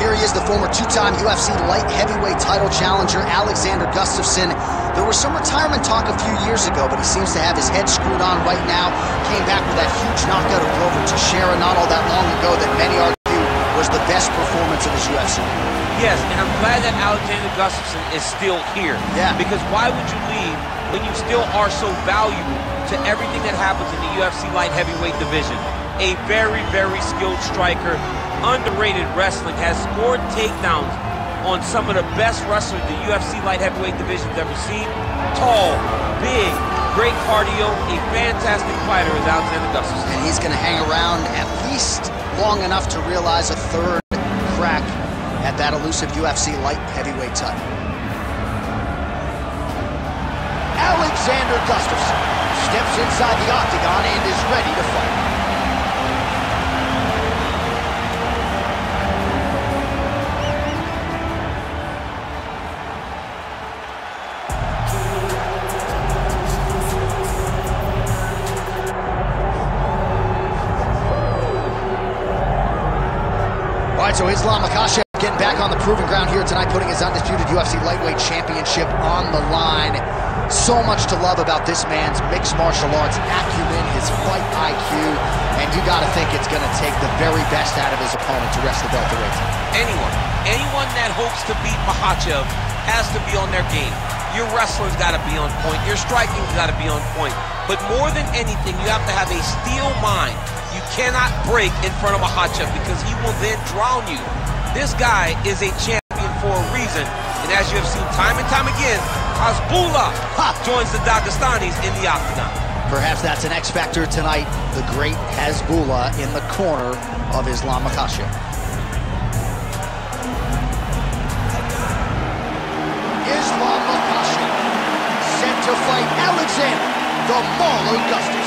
here he is, the former two-time UFC light heavyweight title challenger, Alexander Gustafsson. There was some retirement talk a few years ago, but he seems to have his head screwed on right now. Came back with that huge knockout of Glover Teixeira not all that long ago that many argue was the best performance of his UFC. Yes, and I'm glad that Alexander Gustafsson is still here. Yeah. Because why would you leave when you still are so valuable to everything that happens in the UFC light heavyweight division? A very, very skilled striker, underrated wrestling, has scored takedowns on some of the best wrestlers the UFC light heavyweight division's ever seen. Tall, big, great cardio, a fantastic fighter is Alexander Gustafsson. And he's going to hang around at least long enough to realize a third crack at that elusive UFC light heavyweight title. Alexander Gustafsson steps inside the octagon and is ready to fight. All right, so Islam Makachev getting back on the proving ground here tonight, putting his undisputed UFC lightweight championship on the line. So much to love about this man's mixed martial arts acumen, his fight IQ, and you got to think it's going to take the very best out of his opponent to wrest the belt away tonight. Anyone that hopes to beat Makachev has to be on their game. Your wrestling's got to be on point. Your striking's got to be on point. But more than anything, you have to have a steel mind. You cannot break in front of Makachev because he will then drown you. This guy is a champion for a reason. And as you have seen time and time again, Hasbullah joins the Dagestanis in the octagon. Perhaps that's an X factor tonight. The great Hasbullah in the corner of Islam Makachev. Islam Makachev set to fight Alexander the Mauler Gustafsson.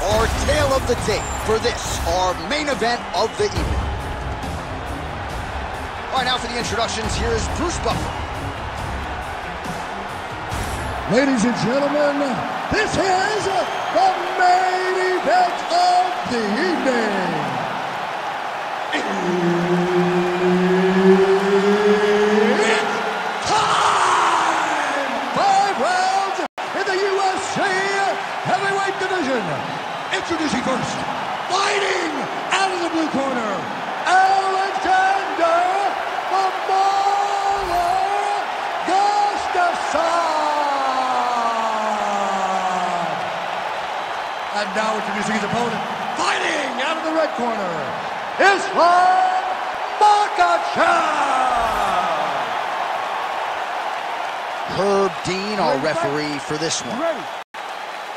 Our tale of the tape for this, our main event of the evening. All right, now for the introductions, here is Bruce Buffer. Ladies and gentlemen, this is the main event of the evening. It's time! 5 rounds in the UFC heavyweight division. Introducing first, fighting out of the blue corner, Alexander the Mauler Gustafsson. And now introducing his opponent, fighting out of the red corner, Islam Makachev. Herb Dean, our referee for this one.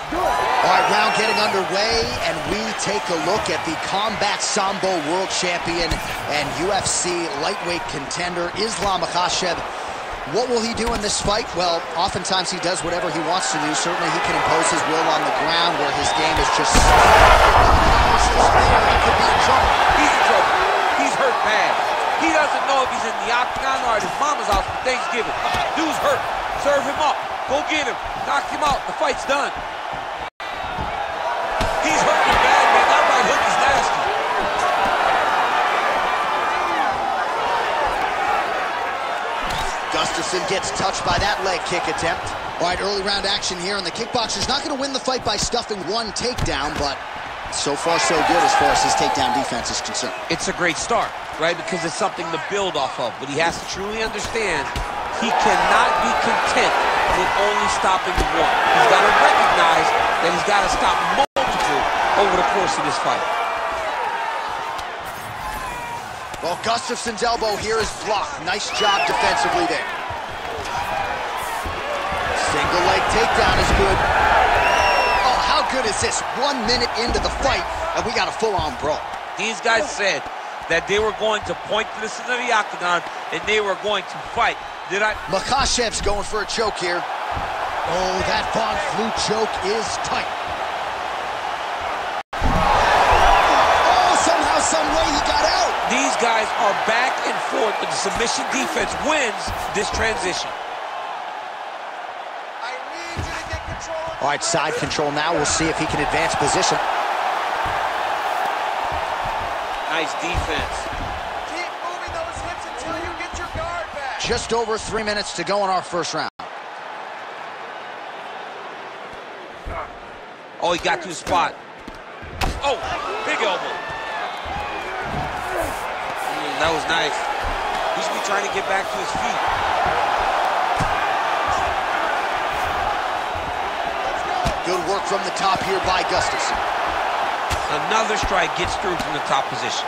All right, round getting underway, and we take a look at the Combat Sambo World Champion and UFC lightweight contender, Islam Makachev. What will he do in this fight? Well, oftentimes he does whatever he wants to do. Certainly he can impose his will on the ground where his game is just... He could be in trouble. He's in trouble. He's hurt bad. He doesn't know if he's in the octagon or at his mama's house for Thanksgiving. Dude's hurt. Serve him up. Go get him. Knock him out. The fight's done. He's hurting bad, man. That right hook is nasty. Gustafsson gets touched by that leg kick attempt. All right, early round action here, and the kickboxer's not going to win the fight by stuffing one takedown, but so far so good as far as his takedown defense is concerned. It's a great start, right? Because it's something to build off of. But he has to truly understand he cannot be content with only stopping one. He's got to recognize that he's got to stop multiple over the course of this fight. Well, Gustafsson's elbow here is blocked. Nice job defensively there. Single leg takedown is good. Oh, how good is this? 1 minute into the fight, and we got a full-on brawl. These guys said that they were going to point to the center of the octagon, and they were going to fight. Makachev's going for a choke here. Oh, that Von Flue choke is tight. Oh, somehow, some way he got out. These guys are back and forth, but the submission defense wins this transition. All right, side control now. We'll see if he can advance position. Nice defense. Keep moving those hips until you get your guard back. Just over 3 minutes to go in our first round. Oh, he got to his spot. Oh, big elbow. That was nice. He should be trying to get back to his feet. Good work from the top here by Gustafsson. Another strike gets through from the top position.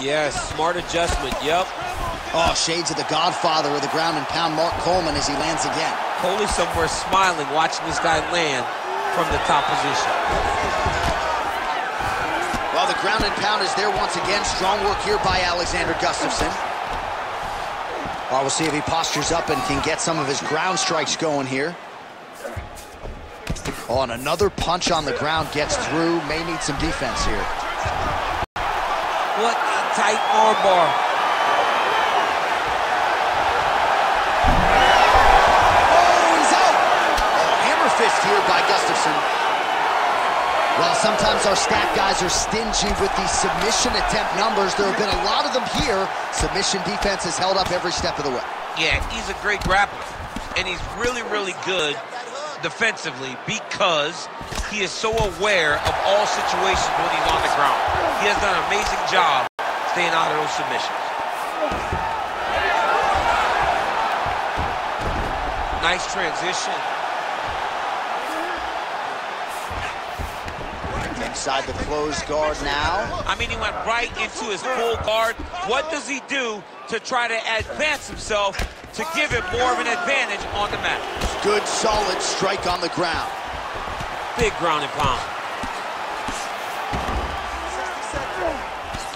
Yes, smart adjustment, yep. Oh, shades of the godfather of the ground and pound, Mark Coleman, as he lands again. Coley somewhere smiling, watching this guy land from the top position. Well, the ground and pound is there once again. Strong work here by Alexander Gustafsson. Well, we'll see if he postures up and can get some of his ground strikes going here. Oh, and another punch on the ground gets through. May need some defense here. What a tight armbar. Oh, he's out. Oh, hammer fist here by Gustafsson. Well, sometimes our stat guys are stingy with these submission attempt numbers. There have been a lot of them here. Submission defense has held up every step of the way. Yeah, he's a great grappler. And he's really, really good defensively because he is so aware of all situations when he's on the ground. He has done an amazing job staying out of those submissions. Nice transition. Inside the closed guard now. I mean, he went right into his full guard. What does he do to try to advance himself to give him more of an advantage on the mat? Good, solid strike on the ground. Big ground and pound.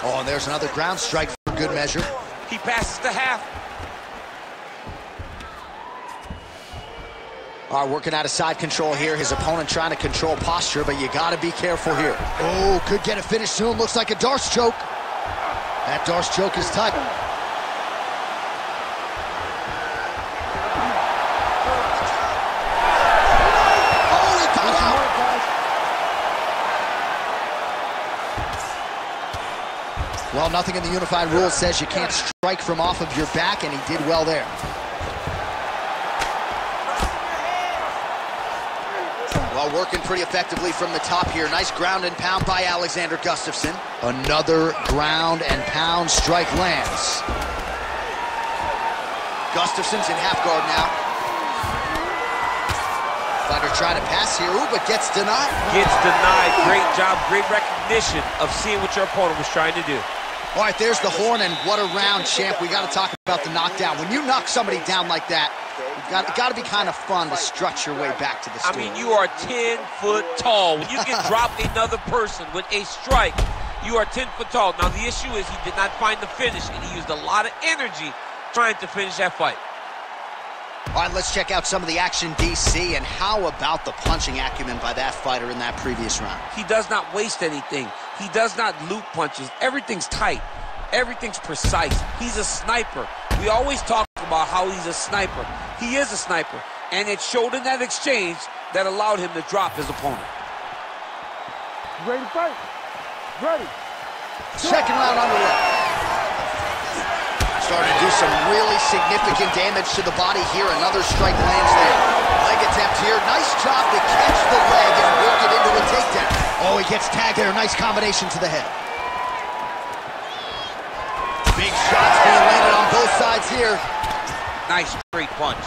Oh, and there's another ground strike for good measure. He passes to half. All right, working out of side control here. His opponent trying to control posture, but you got to be careful here. Oh, could get a finish soon. Looks like a Darce choke. That Darce choke is tight. Oh, he got out. Well, nothing in the unified rules says you can't strike from off of your back, and he did well there. Well, working pretty effectively from the top here. Nice ground and pound by Alexander Gustafsson. Another ground and pound strike lands. Gustafsson's in half guard now. Fighter trying to pass here, ooh, but gets denied. Gets denied. Great job, great recognition of seeing what your opponent was trying to do. All right, there's the horn, and what a round, champ. We got to talk about the knockdown. When you knock somebody down like that, it's got to be kind of fun to strut your way back to the stool. I mean, you are 10 foot tall. When you can drop another person with a strike, you are 10 foot tall. Now, the issue is he did not find the finish, and he used a lot of energy trying to finish that fight. All right, let's check out some of the action, DC, and how about the punching acumen by that fighter in that previous round? He does not waste anything. He does not loop punches. Everything's tight. Everything's precise. He's a sniper. We always talk about how he's a sniper. He is a sniper, and it showed in that exchange that allowed him to drop his opponent. Ready to fight? Ready. Second round underway. Starting to do some really significant damage to the body here. Another strike lands there. Leg attempt here. Nice job to catch the leg and work it into a takedown. Oh, he gets tagged there. Nice combination to the head. Big shots being landed on both sides here. Nice straight punch.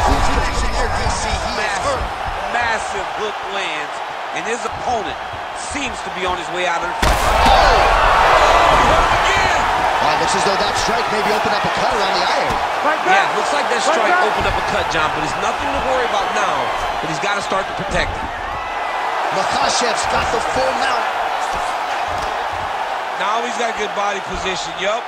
Situation there, DC. He is hurt. Massive hook lands, and his opponent seems to be on his way out of the fight. Looks as though that strike maybe opened up a cut around the eye area. Yeah, looks like that strike opened up a cut, John, but it's nothing to worry about now, but he's got to start to protect it. Makachev's got the full mount. Now he's got good body position, yup.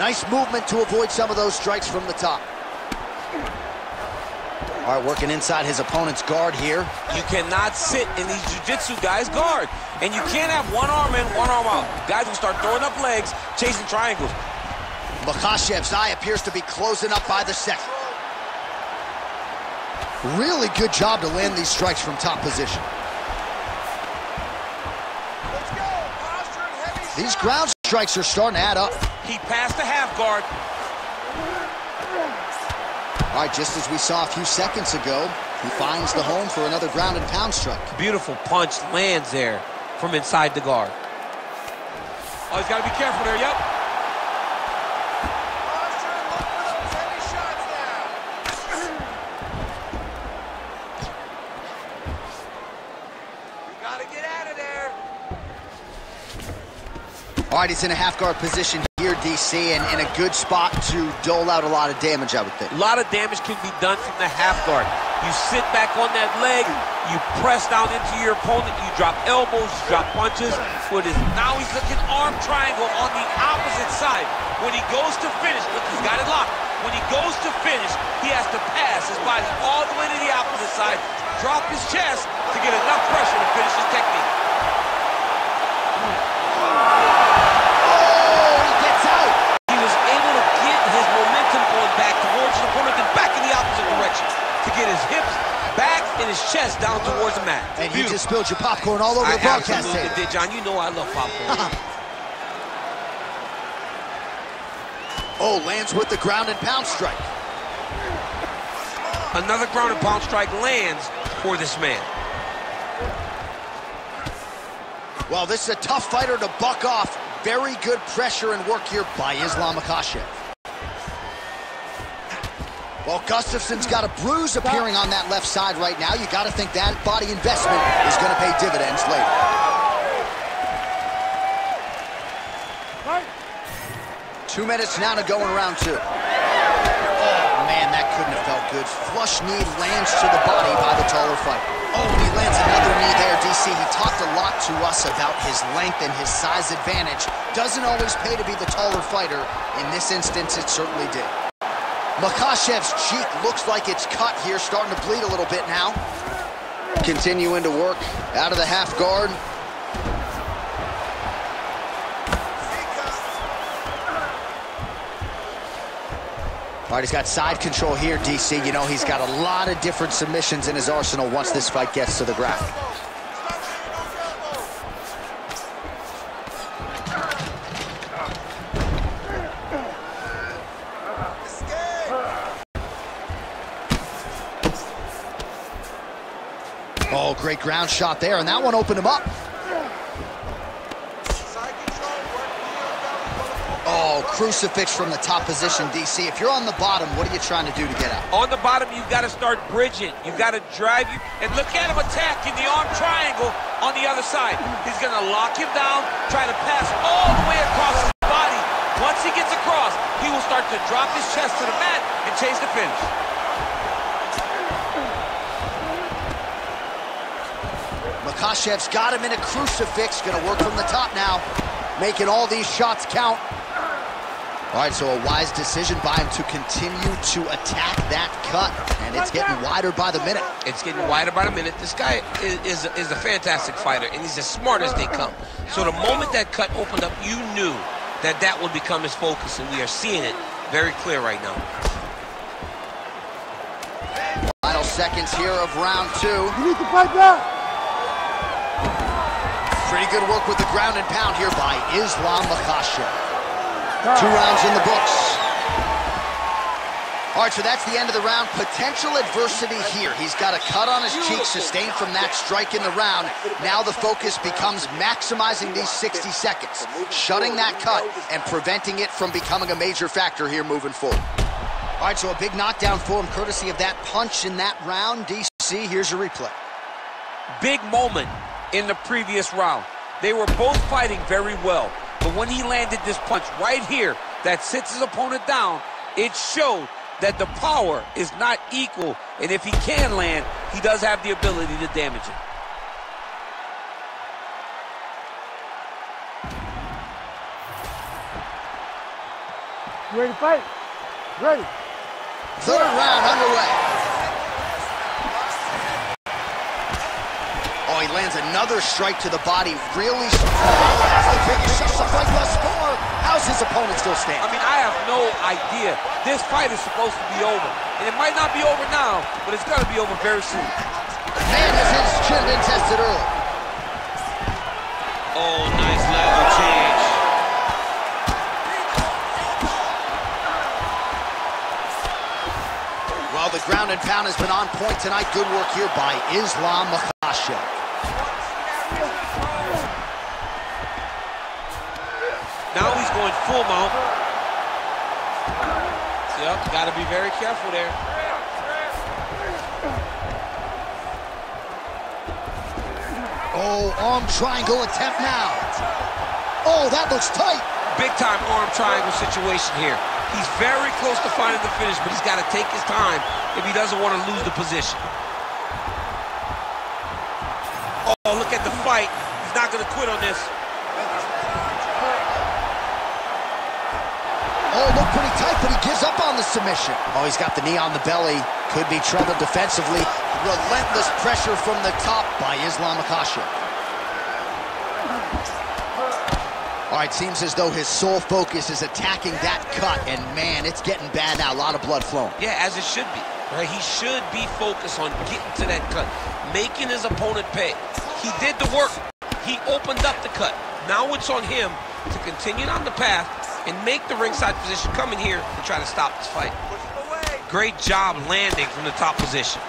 Nice movement to avoid some of those strikes from the top. All right, working inside his opponent's guard here. You cannot sit in these jiu-jitsu guys' guard. And you can't have one arm in, one arm out. Guys will start throwing up legs, chasing triangles. Makachev's eye appears to be closing up by the second. Really good job to land these strikes from top position. Let's go. Posture and heavy These shot. ground strikes are starting to add up. He passed the half guard. All right, just as we saw a few seconds ago, he finds the home for another ground and pound strike. Beautiful punch lands there from inside the guard. Oh, he's got to be careful there, yep. Posture and look for those heavy shots now. You gotta get out of there. All right, he's in a half guard position here, DC, and in a good spot to dole out a lot of damage, I would think. A lot of damage can be done from the half guard. You sit back on that leg, you press down into your opponent, you drop elbows, you drop punches. Now he's looking arm triangle on the opposite side. When he goes to finish, look, he's got it locked. When he goes to finish, he has to pass his body all the way to the opposite side, drop his chest to get enough pressure to finish his technique. Get his hips back and his chest down towards the mat. And you just spilled your popcorn all over the broadcast table. Did, John. You know I love popcorn. Oh, lands with the ground and pound strike. Another ground and pound strike lands for this man. Well, this is a tough fighter to buck off. Very good pressure and work here by Islam Makachev. Well, Gustafsson's got a bruise appearing on that left side right now. You got to think that body investment is going to pay dividends later. Right. 2 minutes now to go in round two. Oh, man, that couldn't have felt good. Flush knee lands to the body by the taller fighter. Oh, and he lands another knee there, DC. He talked a lot to us about his length and his size advantage. Doesn't always pay to be the taller fighter. In this instance, it certainly did. Makachev's cheek looks like it's cut here, starting to bleed a little bit now. Continuing to work out of the half guard. All right, he's got side control here, DC. You know, he's got a lot of different submissions in his arsenal once this fight gets to the ground. Oh, great ground shot there, and that one opened him up. Oh, crucifix from the top position, DC. If you're on the bottom, what are you trying to do to get out? On the bottom, you've got to start bridging. You've got to drive you. And look at him attacking the arm triangle on the other side. He's going to lock him down, try to pass all the way across his body. Once he gets across, he will start to drop his chest to the mat and chase the finish. Makachev's got him in a crucifix. Going to work from the top now, making all these shots count. All right, so a wise decision by him to continue to attack that cut, and it's getting wider by the minute. It's getting wider by the minute. This guy is a fantastic fighter, and he's as smart as they come. So the moment that cut opened up, you knew that that would become his focus, and we are seeing it very clear right now. Final seconds here of round two. You need to fight back. Pretty good work with the ground and pound here by Islam Makachev. 2 rounds in the books. All right, so that's the end of the round. Potential adversity here. He's got a cut on his cheek sustained from that strike in the round. Now the focus becomes maximizing these 60 seconds, shutting that cut and preventing it from becoming a major factor here moving forward. All right, so a big knockdown for him courtesy of that punch in that round. DC, here's your replay. Big moment in the previous round. They were both fighting very well, but when he landed this punch right here that sits his opponent down, it showed that the power is not equal, and if he can land, he does have the ability to damage it. You ready to fight? Ready. Third round underway. Oh, he lands another strike to the body. Really strong. That's the biggest shot of the fight thus far. How's his opponent still stand? I mean, I have no idea. This fight is supposed to be over. And it might not be over now, but it's going to be over very soon. Man, has his chin been tested early. Oh, nice level change. Well, the ground and pound has been on point tonight. Good work here by Islam Makachev. Now he's going full mount. Yep, got to be very careful there. Oh, arm triangle attempt now. Oh, that looks tight. Big time arm triangle situation here. He's very close to finding the finish, but he's got to take his time if he doesn't want to lose the position. Oh, look at the fight. He's not going to quit on this. Oh, look pretty tight, but he gives up on the submission. Oh, he's got the knee on the belly. Could be trouble defensively. Relentless pressure from the top by Islam Makachev. All right, seems as though his sole focus is attacking that cut, and man, it's getting bad now. A lot of blood flowing. Yeah, as it should be. Right? He should be focused on getting to that cut, making his opponent pay. He did the work. He opened up the cut. Now it's on him to continue on the path and make the ringside position, come in here and try to stop this fight. Great job landing from the top position.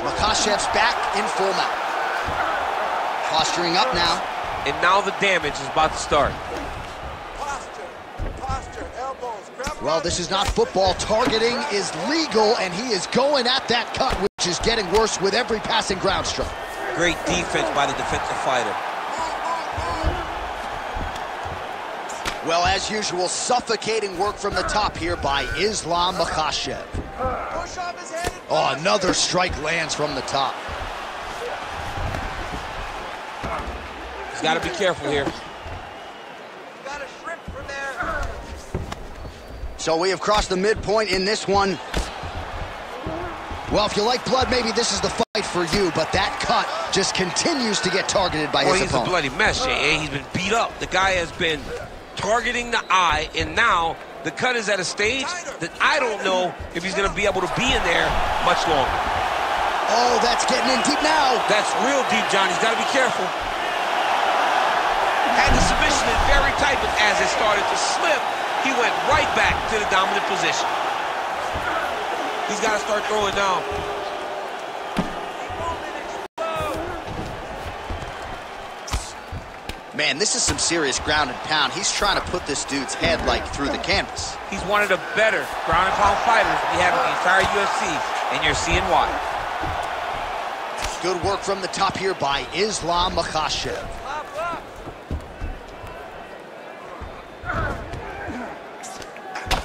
Makachev's back in full mount. Posturing up now. And now the damage is about to start. Posture, elbows. Well, this is not football. Targeting is legal, and he is going at that cut, which is getting worse with every passing ground strike. Great defense by the defensive fighter. Well, as usual, suffocating work from the top here by Islam Makachev. Push off his head. Oh, another strike lands from the top. He's got to be careful here. Got a shrimp from there. So we have crossed the midpoint in this one. Well, if you like blood, maybe this is the fight for you, but that cut just continues to get targeted by his opponent. He's a bloody mess, Jay. He's been beat up. The guy has been targeting the eye, and now the cut is at a stage that I don't know if he's going to be able to be in there much longer. Oh, that's getting in deep now. That's real deep, John. He's got to be careful. Had the submission in very tight, but as it started to slip, he went right back to the dominant position. He's got to start throwing down. Man, this is some serious ground and pound. He's trying to put this dude's head, like, through the canvas. He's one of the better ground and pound fighters we have in the entire UFC, and you're seeing why. Good work from the top here by Islam Makachev.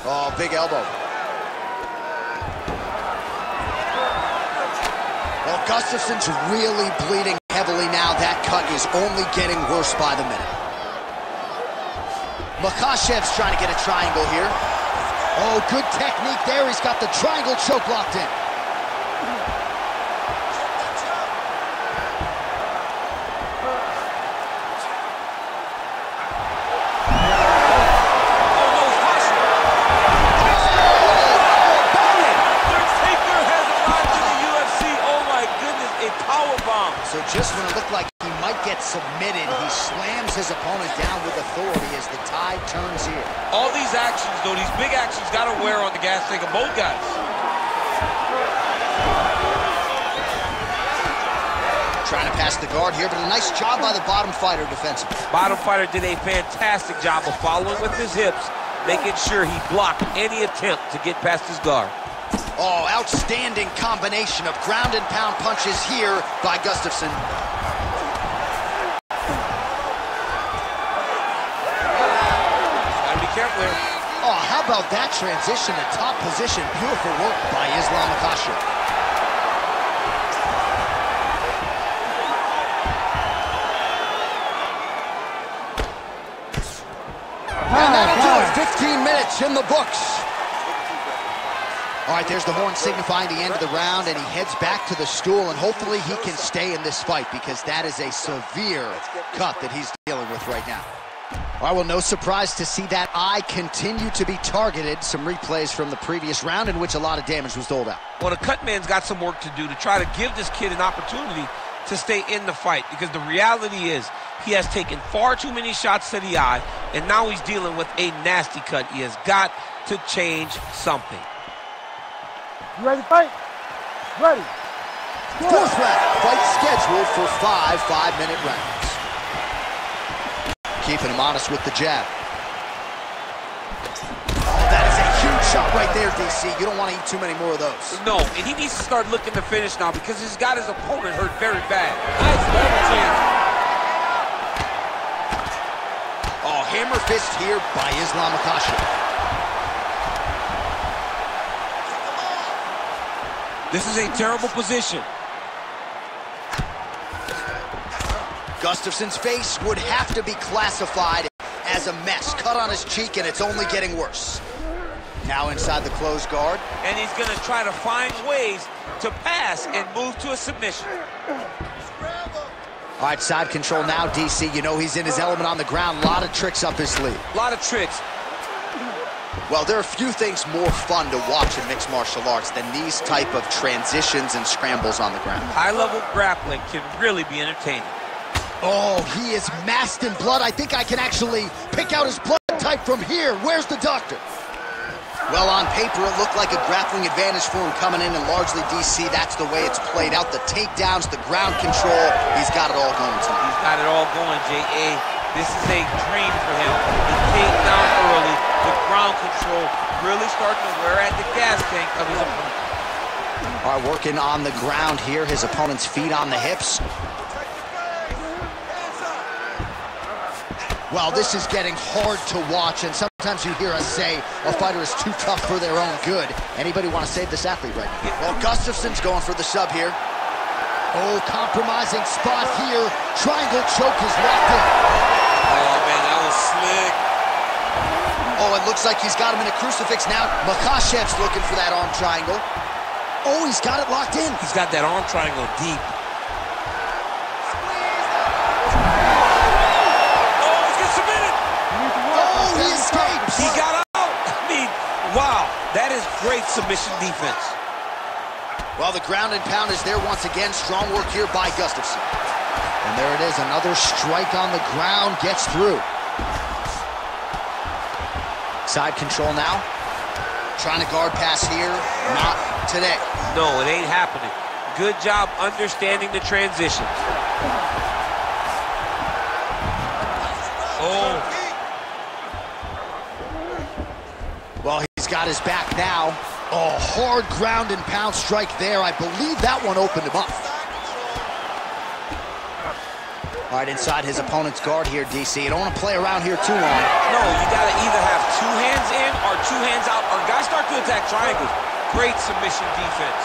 Oh, big elbow. Well, Gustafsson's really bleeding heavily now. That cut is only getting worse by the minute. Makachev's trying to get a triangle here. Oh, good technique there. He's got the triangle choke locked in. So just when it looked like he might get submitted, he slams his opponent down with authority as the tide turns here. All these actions, though, these big actions got to wear on the gas tank of both guys. Trying to pass the guard here, but a nice job by the bottom fighter defensively. Bottom fighter did a fantastic job of following with his hips, making sure he blocked any attempt to get past his guard. Oh, outstanding combination of ground and pound punches here by Gustafsson. Gotta be careful here. Oh, how about that transition to top position? Beautiful work by Islam Makachev. 15 minutes in the books. All right, there's the horn signifying the end of the round, and he heads back to the stool, and hopefully he can stay in this fight because that is a severe cut that he's dealing with right now. All right, well, no surprise to see that eye continue to be targeted. Some replays from the previous round in which a lot of damage was doled out. Well, the cut man's got some work to do to try to give this kid an opportunity to stay in the fight, because the reality is he has taken far too many shots to the eye, and now he's dealing with a nasty cut. He has got to change something. You ready to fight? Ready. Fourth round, fight scheduled for 5 5-minute rounds. Keeping him honest with the jab. Oh, that is a huge shot right there, DC. You don't want to eat too many more of those. No, and he needs to start looking to finish now because he's got his opponent hurt very bad. Nice double chin. Oh, hammer fist here by Makachev. This is a terrible position. Gustafsson's face would have to be classified as a mess. Cut on his cheek, and it's only getting worse. Now inside the closed guard. And he's going to try to find ways to pass and move to a submission. All right, side control now, DC. You know he's in his element on the ground. A lot of tricks up his sleeve. A lot of tricks. Well, there are few things more fun to watch in mixed martial arts than these type of transitions and scrambles on the ground. High-level grappling can really be entertaining. Oh, he is masked in blood. I think I can actually pick out his blood type from here. Where's the doctor? Well, on paper, it looked like a grappling advantage for him coming in, and largely, DC, that's the way it's played out. The takedowns, the ground control, he's got it all going tonight. He's got it all going, J.A. This is a dream for him. The takedown early, the ground control, really starting to wear at the gas tank of his opponent. All right, working on the ground here. His opponent's feet on the hips. Well, this is getting hard to watch, and sometimes you hear us say a fighter is too tough for their own good. Anybody want to save this athlete right now? Well, Gustafsson's going for the sub here. Oh, compromising spot here. Triangle choke is locked in. Oh, man, that was slick. Oh, it looks like he's got him in a crucifix now. Makachev's looking for that arm triangle. Oh, he's got it locked in. He's got that arm triangle deep. He got out. I mean, wow, that is great submission defense. Well, the ground and pound is there once again. Strong work here by Gustafsson. And there it is, another strike on the ground, gets through. Side control now. Trying to guard pass here, not today. No, it ain't happening. Good job understanding the transition. Oh. Well, he's got his back now. Oh, hard ground and pound strike there. I believe that one opened him up. All right, inside his opponent's guard here, DC. You don't want to play around here too long. No, you got to either have two hands in or two hands out, or guys start to attack triangles. Great submission defense.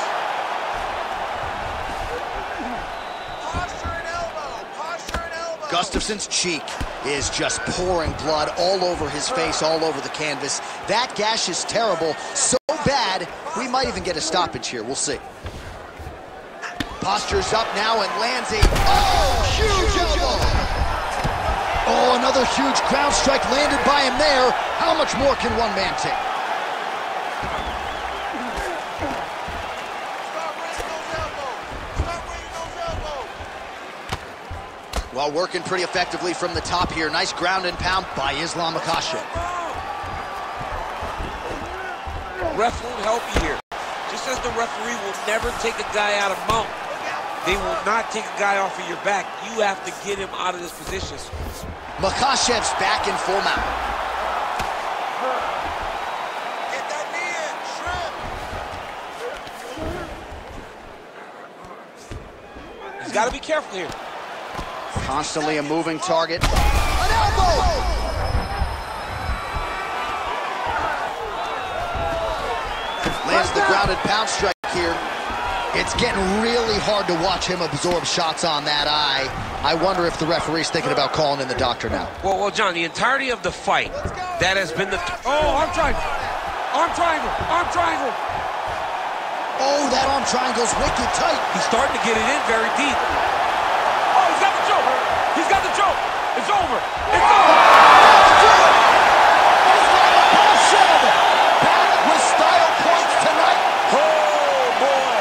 Posture and elbow. Posture and elbow. Gustafsson's cheek is just pouring blood all over his face, all over the canvas. That gash is terrible, so bad, we might even get a stoppage here. We'll see. Posture's up now and lands a huge elbow. Oh, another huge ground strike landed by him there. How much more can one man take? Well, working pretty effectively from the top here. Nice ground and pound by Makachev. Ref won't help you here. Just as the referee will never take a guy out of mount, they will not take a guy off of your back. You have to get him out of this position. Makachev's back in full mount. Get that knee in, shrimp. He's got to be careful here. Constantly a moving target. An elbow! Lands the ground and pound strike here. It's getting really hard to watch him absorb shots on that eye. I wonder if the referee's thinking about calling in the doctor now. Well, John, the entirety of the fight, that has been the... Oh, arm triangle. Arm triangle. Arm triangle. Oh, that arm triangle's wicked tight. He's starting to get it in very deep. Oh, he's got the choke. He's got the choke. It's over. It's over. Makachev back with style points tonight. Oh, boy.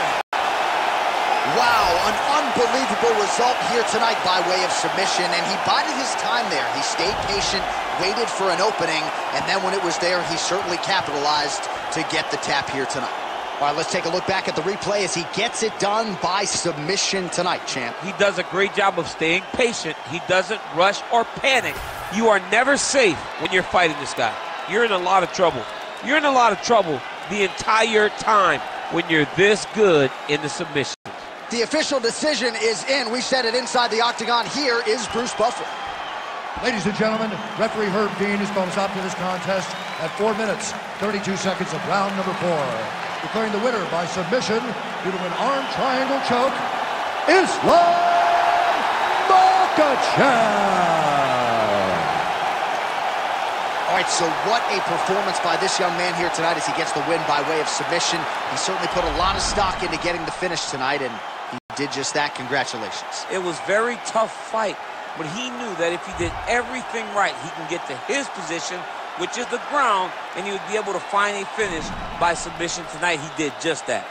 Wow, an unbelievable result here tonight by way of submission, and he bided his time there. He stayed patient, waited for an opening, and then when it was there, he certainly capitalized to get the tap here tonight. All right, let's take a look back at the replay as he gets it done by submission tonight, champ. He does a great job of staying patient. He doesn't rush or panic. You are never safe when you're fighting this guy. You're in a lot of trouble. You're in a lot of trouble the entire time when you're this good in the submission. The official decision is in. We said it inside the octagon. Here is Bruce Buffer. Ladies and gentlemen, referee Herb Dean has called a stop to this contest at 4 minutes, 32 seconds of round number 4. Declaring the winner by submission due to an arm triangle choke, Islam Makachev. All right, so what a performance by this young man here tonight as he gets the win by way of submission. He certainly put a lot of stock into getting the finish tonight, and he did just that. Congratulations. It was a very tough fight, but he knew that if he did everything right, he can get to his position, which is the ground, and he would be able to find a finish by submission tonight. He did just that.